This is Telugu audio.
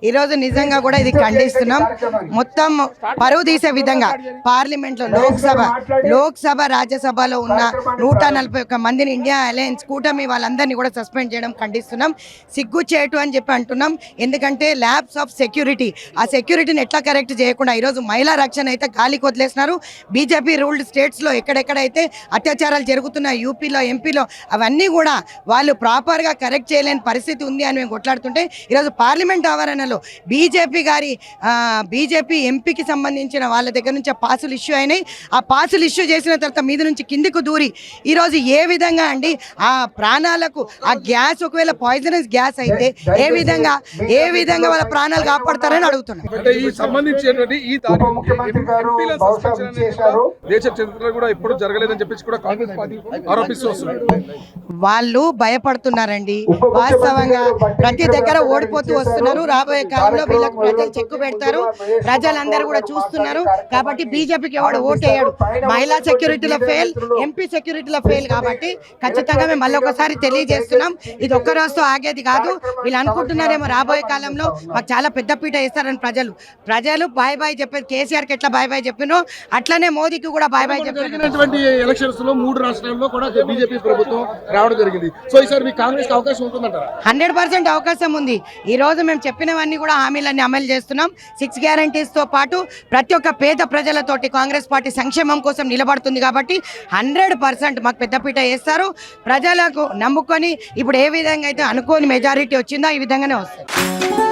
ఈరోజు నిజంగా కూడా ఇది ఖండిస్తున్నాం. మొత్తం పరువు తీసే విధంగా పార్లమెంట్లో లోక్సభ రాజ్యసభలో ఉన్న 141 మందిని ఇండియా అలయన్స్ కూటమి వాళ్ళందరినీ కూడా సస్పెండ్ చేయడం ఖండిస్తున్నాం. సిగ్గుచేటు అని చెప్పి అంటున్నాం. ఎందుకంటే ల్యాబ్స్ ఆఫ్ సెక్యూరిటీ, ఆ సెక్యూరిటీని ఎట్లా కరెక్ట్ చేయకుండా ఈరోజు మహిళా రక్షణ అయితే గాలికి వదిలేస్తున్నారు. బీజేపీ రూల్డ్ స్టేట్స్లో ఎక్కడెక్కడైతే అత్యాచారాలు జరుగుతున్నాయి, యూపీలో ఎంపీలో, అవన్నీ కూడా వాళ్ళు ప్రాపర్గా కరెక్ట్ చేయలేని పరిస్థితి ఉంది అని మేము కొట్లాడుతుంటే ఈరోజు పార్లమెంట్ ఆవరణలో బీజేపీ ఎంపీకి సంబంధించిన వాళ్ళ దగ్గర నుంచి పాసులు ఇష్యూ అయినాయి. ఆ పాసులు ఇష్యూ చేసిన తర్వాత మీద నుంచి కిందికి దూరి ఈరోజు ఏ విధంగా అండి ఆ ప్రాణాలకు ఆ గ్యాస్ ఒకవేళ పాయిజనస్ గ్యాస్ అయితే ఏ విధంగా వాళ్ళ ప్రాణాలు కాపాడతారని అడుగుతున్నాం. వాళ్ళు భయపడుతున్నారండి. వాస్తవంగా ప్రతి దగ్గర ఓడిపోతూ వస్తున్నారు. రాబోయే కాలంలో వీళ్ళకి ప్రజలు చెక్కు పెడతారు. ప్రజలందరూ కూడా చూస్తున్నారు. కాబట్టి బీజేపీకి ఎవడు ఓటేయడు. మహిళా సెక్యూరిటీలో ఫెయిల్, ఎంపీ సెక్యూరిటీలో ఫెయిల్. కాబట్టి ఖచ్చితంగా మేము మళ్ళీ ఒకసారి తెలియజేస్తున్నాం, ఇది ఒక్క రోజుతో ఆగేది కాదు. వీళ్ళు అనుకుంటున్నారేమో రాబోయే కాలంలో మాకు చాలా పెద్ద పీట వేస్తారని. ప్రజలు బాయ్ బాయ్ చెప్పేది కేసీఆర్కి ఎట్లా బాయ్ బాయ్ చెప్పినో అట్లనే మోదీకి కూడా బాయ్ బాయ్ చెప్పినటువంటి ఎలక్షన్స్ లో 3 రాష్ట్రాల్లో కూడా బీజేపీ ప్రభుత్వం రావడం జరిగింది. సో ఈసారి మీ కాంగ్రెస్ అవకాశం ఉంటుందంటారా? 100% అవకాశం ఉంది. ఈ రోజు మేము చెప్పినవన్నీ కూడా హామీలన్నీ అమలు చేస్తున్నాం. 6 గ్యారంటీస్ తో పాటు ప్రతి ఒక్క పేద ప్రజలతోటి కాంగ్రెస్ పార్టీ సంక్షేమం కోసం నిలబడుతుంది. కాబట్టి 100% మాకు పెద్దపీట వేస్తారు. ప్రజలకు నమ్ముకొని ఇప్పుడు ఏ విధంగా అయితే అనుకోని మెజారిటీ వచ్చిందో ఈ విధంగానే వస్తుంది.